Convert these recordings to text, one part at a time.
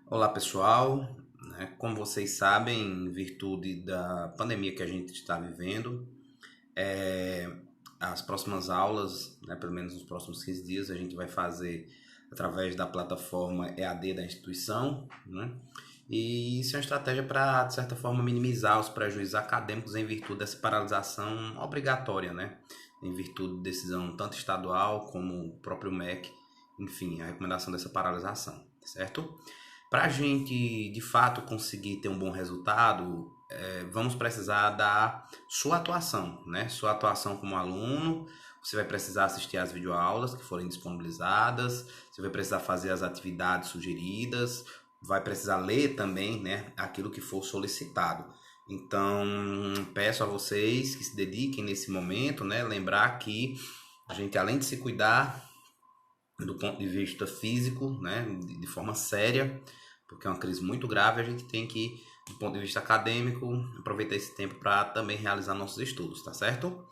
Olá pessoal, como vocês sabem, em virtude da pandemia que a gente está vivendo, é, as próximas aulas, pelo menos nos próximos 15 dias, a gente vai fazer através da plataforma EAD da instituição, né? E isso é uma estratégia para, de certa forma, minimizar os prejuízos acadêmicos em virtude dessa paralisação obrigatória, né? Em virtude de decisão tanto estadual como o próprio MEC, enfim, a recomendação dessa paralisação, certo? Para a gente de fato conseguir ter um bom resultado, vamos precisar da sua atuação, né? Sua atuação como aluno, você vai precisar assistir às videoaulas que forem disponibilizadas, você vai precisar fazer as atividades sugeridas, vai precisar ler também, né, aquilo que for solicitado. Então, peço a vocês que se dediquem nesse momento, né? Lembrar que a gente, além de se cuidar do ponto de vista físico, né, de forma séria, porque é uma crise muito grave, a gente tem que, do ponto de vista acadêmico, aproveitar esse tempo para também realizar nossos estudos, tá certo?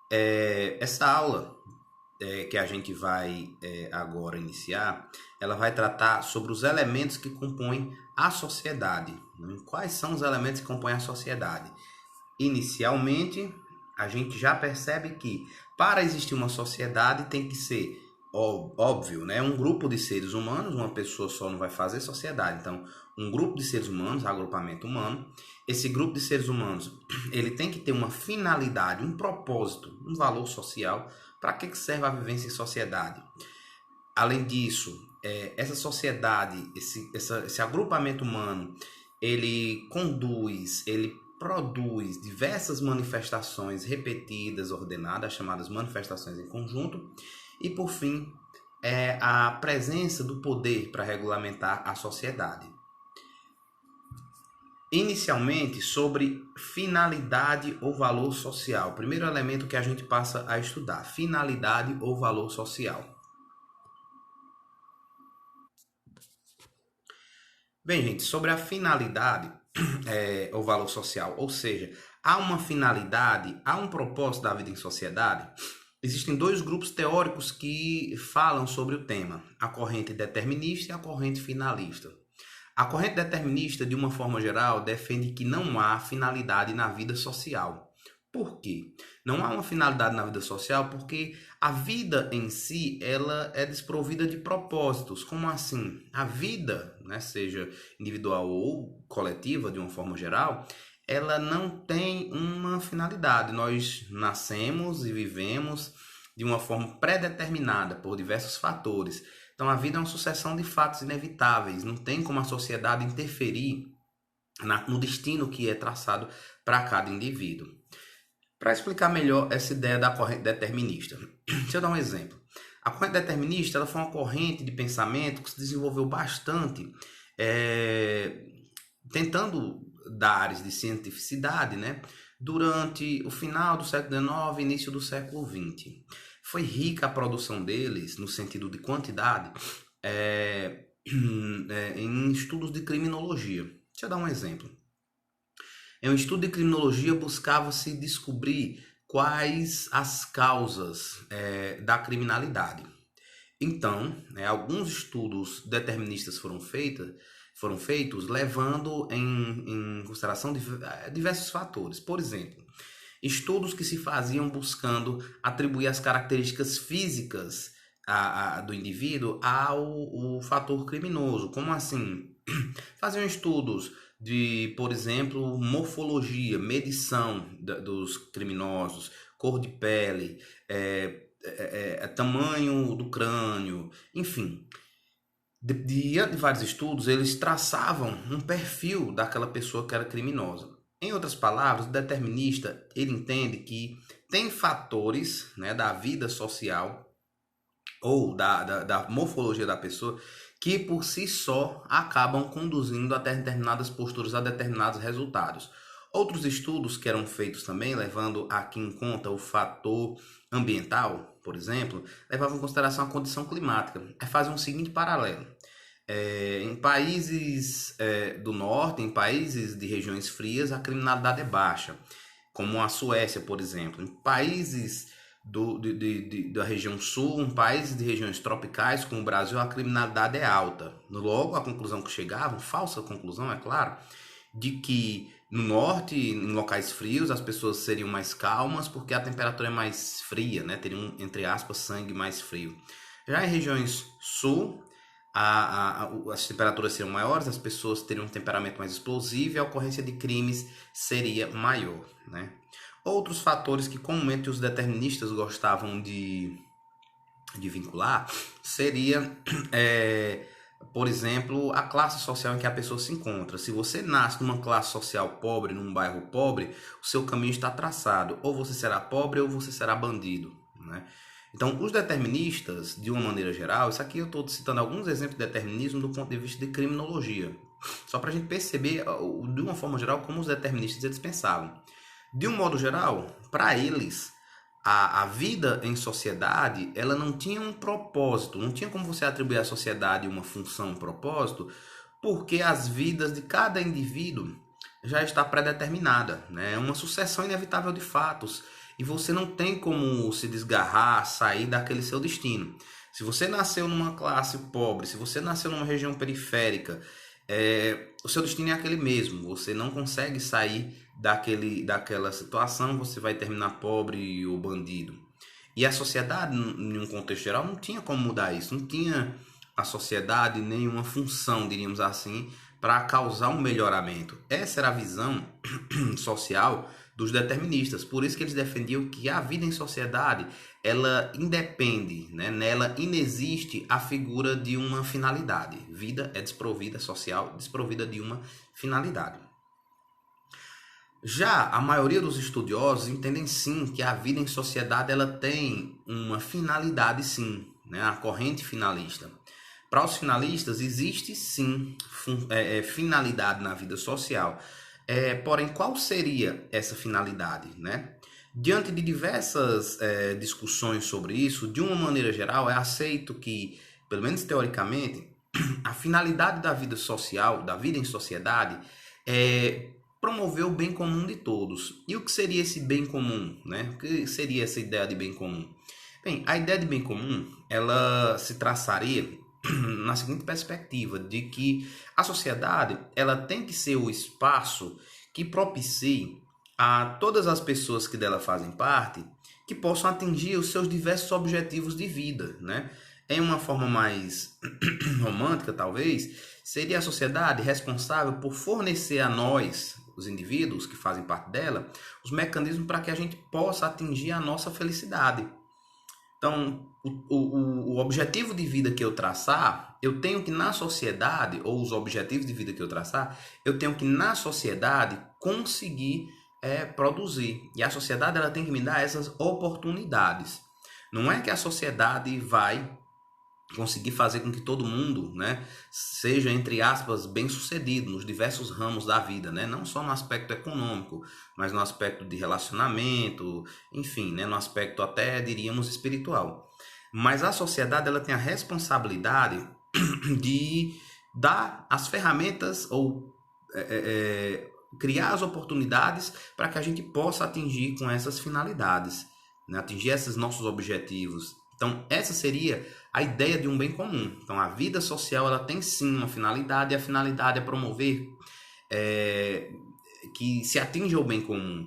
Essa aula que a gente vai agora iniciar, ela vai tratar sobre os elementos que compõem a sociedade. Né? Quais são os elementos que compõem a sociedade? Inicialmente, a gente já percebe que para existir uma sociedade tem que ser óbvio, né? Um grupo de seres humanos, uma pessoa só não vai fazer sociedade. Então, um grupo de seres humanos, agrupamento humano, esse grupo de seres humanos, ele tem que ter uma finalidade, um propósito, um valor social. Para que serve a vivência em sociedade? Além disso, essa sociedade, esse agrupamento humano, ele conduz, ele produz diversas manifestações repetidas, ordenadas, chamadas manifestações em conjunto, e por fim, a presença do poder para regulamentar a sociedade. Inicialmente, sobre finalidade ou valor social. Primeiro elemento que a gente passa a estudar: finalidade ou valor social. Bem, gente, sobre a finalidade ou valor social, ou seja, há uma finalidade, há um propósito da vida em sociedade. Existem dois grupos teóricos que falam sobre o tema: a corrente determinista e a corrente finalista. A corrente determinista, de uma forma geral, defende que não há finalidade na vida social. Por quê? Não há uma finalidade na vida social porque a vida em si ela é desprovida de propósitos. Como assim? A vida, né, seja individual ou coletiva, de uma forma geral, ela não tem uma finalidade. Nós nascemos e vivemos de uma forma pré-determinada por diversos fatores. Então, a vida é uma sucessão de fatos inevitáveis. Não tem como a sociedade interferir no destino que é traçado para cada indivíduo. Para explicar melhor essa ideia da corrente determinista, deixa eu dar um exemplo. A corrente determinista ela foi uma corrente de pensamento que se desenvolveu bastante, tentando dar áreas de cientificidade, né, durante o final do século XIX e início do século XX. Foi rica a produção deles, no sentido de quantidade, em estudos de criminologia. Deixa eu dar um exemplo. Em um estudo de criminologia buscava-se descobrir quais as causas da criminalidade. Então, alguns estudos deterministas foram feitos levando em consideração diversos fatores. Por exemplo, estudos que se faziam buscando atribuir as características físicas do indivíduo ao fator criminoso. Como assim? Faziam estudos de, por exemplo, morfologia, medição dos criminosos, cor de pele, tamanho do crânio, enfim. Diante de vários estudos, eles traçavam um perfil daquela pessoa que era criminosa. Em outras palavras, o determinista ele entende que tem fatores, né, da vida social ou da morfologia da pessoa que por si só acabam conduzindo a determinadas posturas, a determinados resultados. Outros estudos que eram feitos também, levando aqui em conta o fator ambiental, por exemplo, levavam em consideração a condição climática. Fazem um seguinte paralelo. Em países do norte, em países de regiões frias, a criminalidade é baixa, como a Suécia, por exemplo. Em países da região sul, um país de regiões tropicais como o Brasil, a criminalidade é alta. Logo, a conclusão que chegavam, falsa conclusão, é claro, de que no norte, em locais frios, as pessoas seriam mais calmas porque a temperatura é mais fria, né? Teriam, entre aspas, sangue mais frio. Já em regiões sul, as temperaturas seriam maiores, as pessoas teriam um temperamento mais explosivo e a ocorrência de crimes seria maior, né? Outros fatores que comumente os deterministas gostavam de vincular seria, por exemplo, a classe social em que a pessoa se encontra. Se você nasce numa classe social pobre, num bairro pobre, o seu caminho está traçado. Ou você será pobre ou você será bandido, né? Então, os deterministas, de uma maneira geral, isso aqui eu estou citando alguns exemplos de determinismo do ponto de vista de criminologia, só para a gente perceber, de uma forma geral, como os deterministas eles pensavam. De um modo geral, para eles, a vida em sociedade, ela não tinha um propósito, não tinha como você atribuir à sociedade uma função, um propósito, porque as vidas de cada indivíduo já está pré-determinada, né? É uma sucessão inevitável de fatos, e você não tem como se desgarrar, sair daquele seu destino. Se você nasceu numa classe pobre, se você nasceu numa região periférica, o seu destino é aquele mesmo, você não consegue sair daquela situação, você vai terminar pobre ou bandido. E a sociedade, em um contexto geral, não tinha como mudar isso, não tinha a sociedade nenhuma função, diríamos assim, para causar um melhoramento. Essa era a visão social dos deterministas, por isso que eles defendiam que a vida em sociedade, ela independe, né? Nela inexiste a figura de uma finalidade. Vida é desprovida, social, desprovida de uma finalidade. Já a maioria dos estudiosos entendem sim que a vida em sociedade ela tem uma finalidade sim, né? A corrente finalista. Para os finalistas existe sim finalidade na vida social. Porém, qual seria essa finalidade, né? Diante de diversas discussões sobre isso, de uma maneira geral, é aceito que, pelo menos teoricamente, a finalidade da vida social, da vida em sociedade, é promover o bem comum de todos. E o que seria esse bem comum, né? O que seria essa ideia de bem comum? Bem, a ideia de bem comum, ela se traçaria na seguinte perspectiva, de que a sociedade ela tem que ser o espaço que propicie a todas as pessoas que dela fazem parte que possam atingir os seus diversos objetivos de vida, né? Em uma forma mais romântica, talvez, seria a sociedade responsável por fornecer a nós, os indivíduos que fazem parte dela, os mecanismos para que a gente possa atingir a nossa felicidade. Então, o objetivo de vida que eu traçar, eu tenho que na sociedade, ou os objetivos de vida que eu traçar, eu tenho que na sociedade conseguir produzir. E a sociedade ela tem que me dar essas oportunidades. Não é que a sociedade vai conseguir fazer com que todo mundo, né, seja, entre aspas, bem sucedido nos diversos ramos da vida, né? Não só no aspecto econômico, mas no aspecto de relacionamento, enfim, né, no aspecto até, diríamos, espiritual. Mas a sociedade ela tem a responsabilidade de dar as ferramentas ou criar as oportunidades para que a gente possa atingir com essas finalidades, né? Atingir esses nossos objetivos. Então, essa seria a ideia de um bem comum. Então, a vida social ela tem sim uma finalidade, e a finalidade é promover que se atinja o bem comum.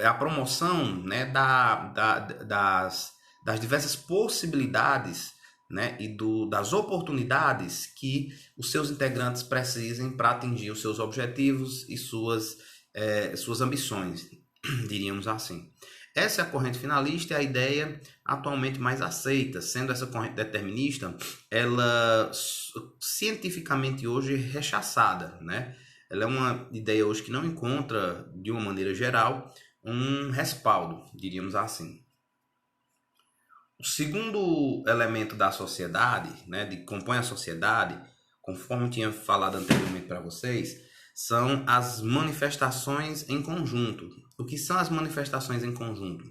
A promoção, né, das diversas possibilidades, né, e das oportunidades que os seus integrantes precisem para atingir os seus objetivos e suas ambições, diríamos assim. Essa é a corrente finalista e a ideia atualmente mais aceita, sendo essa corrente determinista, ela cientificamente hoje rechaçada, né? Ela é uma ideia hoje que não encontra, de uma maneira geral, um respaldo, diríamos assim. O segundo elemento da sociedade, né, que compõe a sociedade, conforme eu tinha falado anteriormente para vocês, são as manifestações em conjunto. O que são as manifestações em conjunto?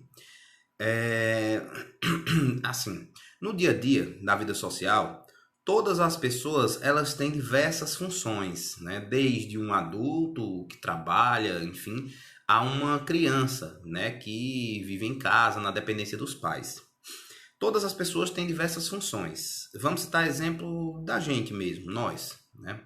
Assim, no dia a dia da vida social, todas as pessoas elas têm diversas funções, né? Desde um adulto que trabalha, enfim, a uma criança, né, que vive em casa, na dependência dos pais. Todas as pessoas têm diversas funções. Vamos citar exemplo da gente mesmo, nós, né?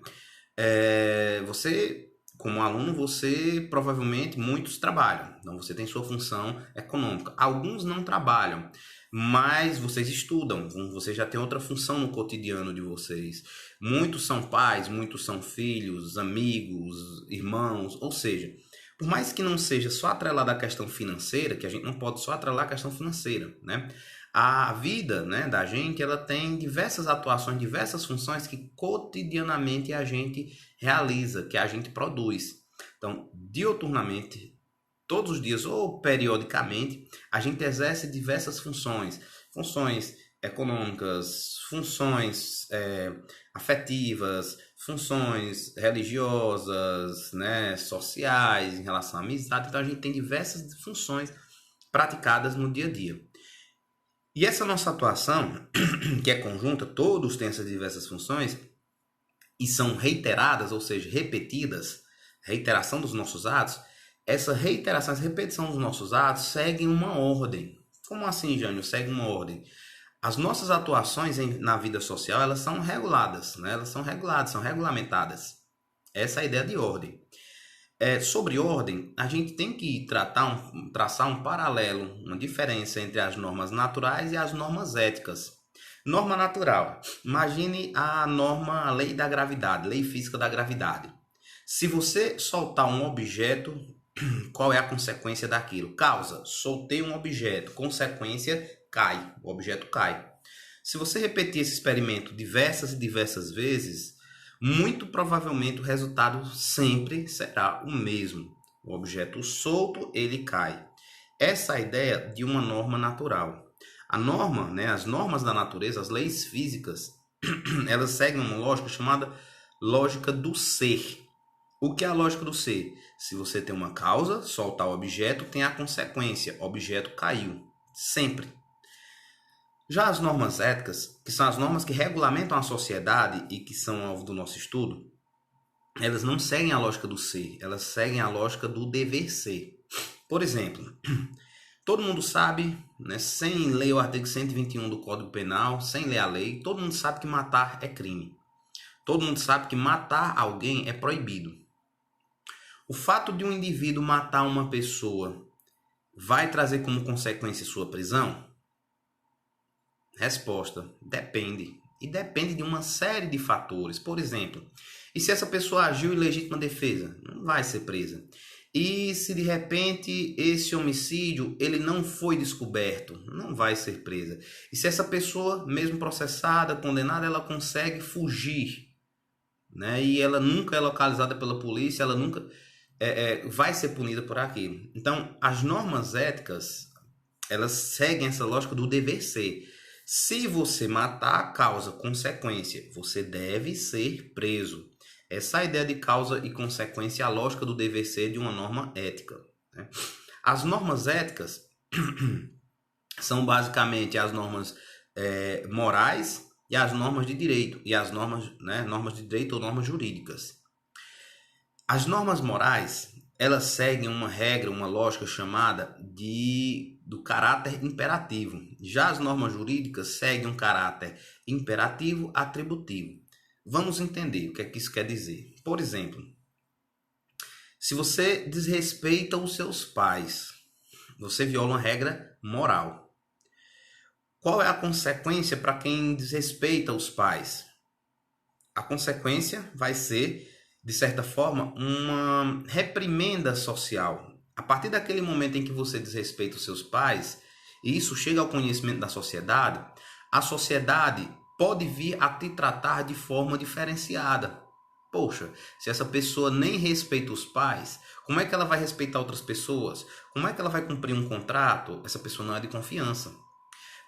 Você, como aluno, você provavelmente muitos trabalham, então você tem sua função econômica. Alguns não trabalham, mas vocês estudam, vocês já têm outra função no cotidiano de vocês. Muitos são pais, muitos são filhos, amigos, irmãos, ou seja, por mais que não seja só atrelar da questão financeira, que a gente não pode só atrelar a questão financeira, né? A vida, né, da gente, ela tem diversas atuações, diversas funções que cotidianamente a gente realiza, que a gente produz. Então, dioturnamente, todos os dias ou periodicamente, a gente exerce diversas funções. Funções econômicas, funções afetivas, funções religiosas, né, sociais, em relação à amizade. Então, a gente tem diversas funções praticadas no dia a dia. E essa nossa atuação, que é conjunta, todos têm essas diversas funções, e são reiteradas, ou seja, repetidas, reiteração dos nossos atos, essa reiteração, essa repetição dos nossos atos seguem uma ordem. Como assim, Jânio? Segue uma ordem. As nossas atuações na vida social, elas são reguladas, né? Elas são reguladas, são regulamentadas. Essa é a ideia de ordem. Sobre ordem, a gente tem que traçar um paralelo, uma diferença entre as normas naturais e as normas éticas. Norma natural. Imagine a lei da gravidade, lei física da gravidade. Se você soltar um objeto, qual é a consequência daquilo? Causa, soltei um objeto, consequência, cai, o objeto cai. Se você repetir esse experimento diversas e diversas vezes, muito provavelmente o resultado sempre será o mesmo. O objeto solto, ele cai. Essa é a ideia de uma norma natural. A norma, né, as normas da natureza, as leis físicas, elas seguem uma lógica chamada lógica do ser. O que é a lógica do ser? Se você tem uma causa, soltar o objeto, tem a consequência, o objeto caiu. Sempre. Já as normas éticas, que são as normas que regulamentam a sociedade e que são alvo do nosso estudo, elas não seguem a lógica do ser, elas seguem a lógica do dever ser. Por exemplo, todo mundo sabe, né, sem ler o artigo 121 do Código Penal, sem ler a lei, todo mundo sabe que matar é crime. Todo mundo sabe que matar alguém é proibido. O fato de um indivíduo matar uma pessoa vai trazer como consequência sua prisão? Resposta: depende. E depende de uma série de fatores. Por exemplo, e se essa pessoa agiu em legítima defesa? Não vai ser presa. E se de repente esse homicídio ele não foi descoberto? Não vai ser presa. E se essa pessoa, mesmo processada, condenada, ela consegue fugir, né? E ela nunca é localizada pela polícia, ela nunca vai ser punida por aquilo. Então, as normas éticas, elas seguem essa lógica do dever ser. Se você matar a causa, consequência, você deve ser preso. Essa é a ideia de causa e consequência, a lógica do dever ser de uma norma ética, né? As normas éticas são basicamente as normas morais e as normas de direito, e as normas, né, normas de direito ou normas jurídicas. As normas morais, elas seguem uma regra, uma lógica chamada do caráter imperativo. Já as normas jurídicas seguem um caráter imperativo atributivo. Vamos entender o que é que isso quer dizer. Por exemplo, se você desrespeita os seus pais, você viola uma regra moral. Qual é a consequência para quem desrespeita os pais? A consequência vai ser, de certa forma, uma reprimenda social. A partir daquele momento em que você desrespeita os seus pais, e isso chega ao conhecimento da sociedade, a sociedade pode vir a te tratar de forma diferenciada. Poxa, se essa pessoa nem respeita os pais, como é que ela vai respeitar outras pessoas? Como é que ela vai cumprir um contrato? Essa pessoa não é de confiança.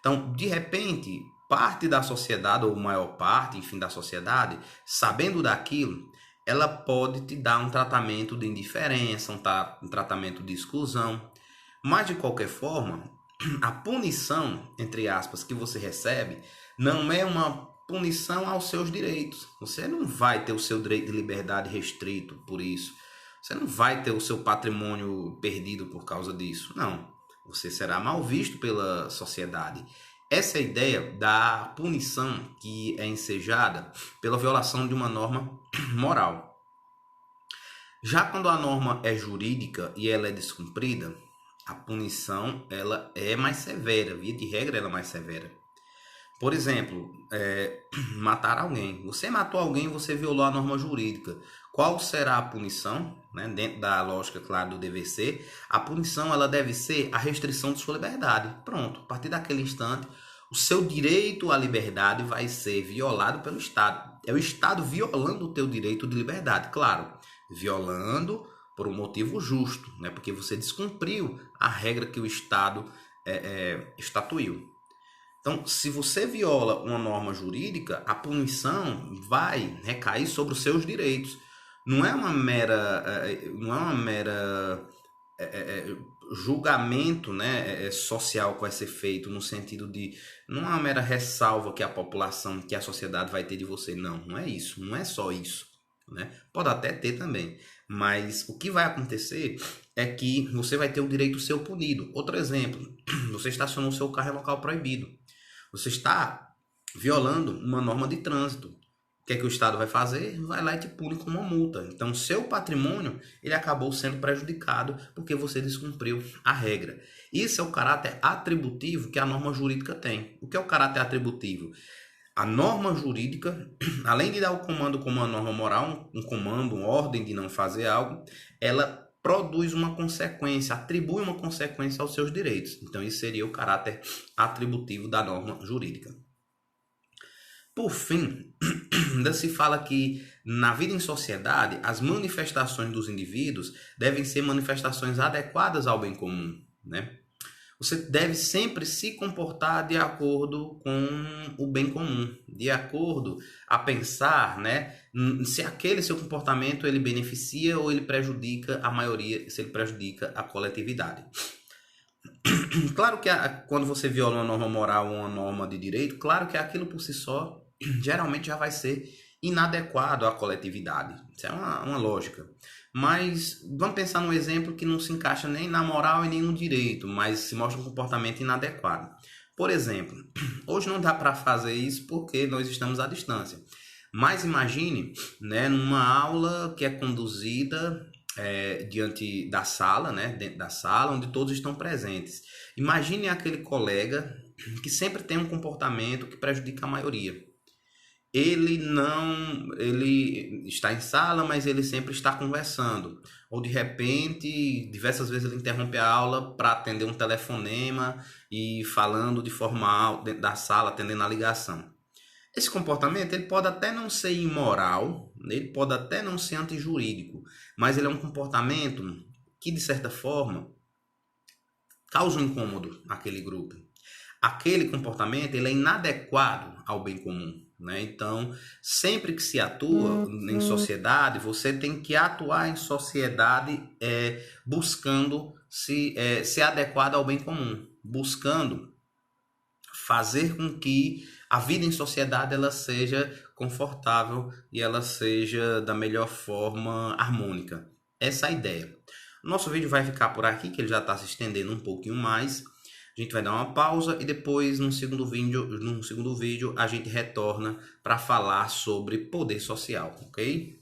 Então, de repente, parte da sociedade, ou maior parte, enfim, da sociedade, sabendo daquilo, ela pode te dar um tratamento de indiferença, um tratamento de exclusão. Mas, de qualquer forma, a punição, entre aspas, que você recebe, não é uma punição aos seus direitos. Você não vai ter o seu direito de liberdade restrito por isso. Você não vai ter o seu patrimônio perdido por causa disso. Não. Você será mal visto pela sociedade. Essa é a ideia da punição que é ensejada pela violação de uma norma moral. Já quando a norma é jurídica e ela é descumprida, a punição ela é mais severa, via de regra ela é mais severa. Por exemplo, matar alguém. Você matou alguém, você violou a norma jurídica. Qual será a punição? Né? Dentro da lógica, claro, do dever ser, a punição ela deve ser a restrição de sua liberdade. Pronto, a partir daquele instante, o seu direito à liberdade vai ser violado pelo Estado. É o Estado violando o teu direito de liberdade, claro, violando por um motivo justo, né? Porque você descumpriu a regra que o Estado estatuiu. Então, se você viola uma norma jurídica, a punição vai recair sobre os seus direitos. Não é uma mera julgamento, né, social que vai ser feito no sentido de não é uma mera ressalva que a população, que a sociedade vai ter de você. Não, não é isso. Não é só isso, né? Pode até ter também, mas o que vai acontecer é que você vai ter o direito seu punido. Outro exemplo, você estacionou seu carro em local proibido. Você está violando uma norma de trânsito. O que é que o Estado vai fazer? Vai lá e te pune com uma multa. Então, seu patrimônio ele acabou sendo prejudicado porque você descumpriu a regra. Isso é o caráter atributivo que a norma jurídica tem. O que é o caráter atributivo? A norma jurídica, além de dar o comando como uma norma moral, um comando, uma ordem de não fazer algo, ela produz uma consequência, atribui uma consequência aos seus direitos. Então, isso seria o caráter atributivo da norma jurídica. Por fim, ainda se fala que na vida em sociedade, as manifestações dos indivíduos devem ser manifestações adequadas ao bem comum, né? Você deve sempre se comportar de acordo com o bem comum, de acordo a pensar, né, se aquele seu comportamento ele beneficia ou ele prejudica a maioria, se ele prejudica a coletividade. Claro que quando você viola uma norma moral ou uma norma de direito, claro que aquilo por si só geralmente já vai ser inadequado à coletividade. Isso é uma lógica. Mas vamos pensar num exemplo que não se encaixa nem na moral e nem no direito, mas se mostra um comportamento inadequado. Por exemplo, hoje não dá para fazer isso porque nós estamos à distância. Mas imagine, né, numa aula que é conduzida diante da sala, né, dentro da sala, onde todos estão presentes. Imagine aquele colega que sempre tem um comportamento que prejudica a maioria. Ele está em sala, mas ele sempre está conversando. Ou de repente, diversas vezes ele interrompe a aula para atender um telefonema e falando de forma alta dentro da sala, atendendo a ligação. Esse comportamento ele pode até não ser imoral, ele pode até não ser antijurídico, mas ele é um comportamento que, de certa forma, causa um incômodo àquele grupo. Aquele comportamento ele é inadequado ao bem comum, né? Então, sempre que se atua em sociedade, você tem que atuar em sociedade buscando se adequar ao bem comum, buscando fazer com que a vida em sociedade ela seja confortável e ela seja da melhor forma harmônica. Essa é a ideia. O nosso vídeo vai ficar por aqui, que ele já está se estendendo um pouquinho mais. A gente vai dar uma pausa e depois, num segundo vídeo a gente retorna para falar sobre poder social, ok?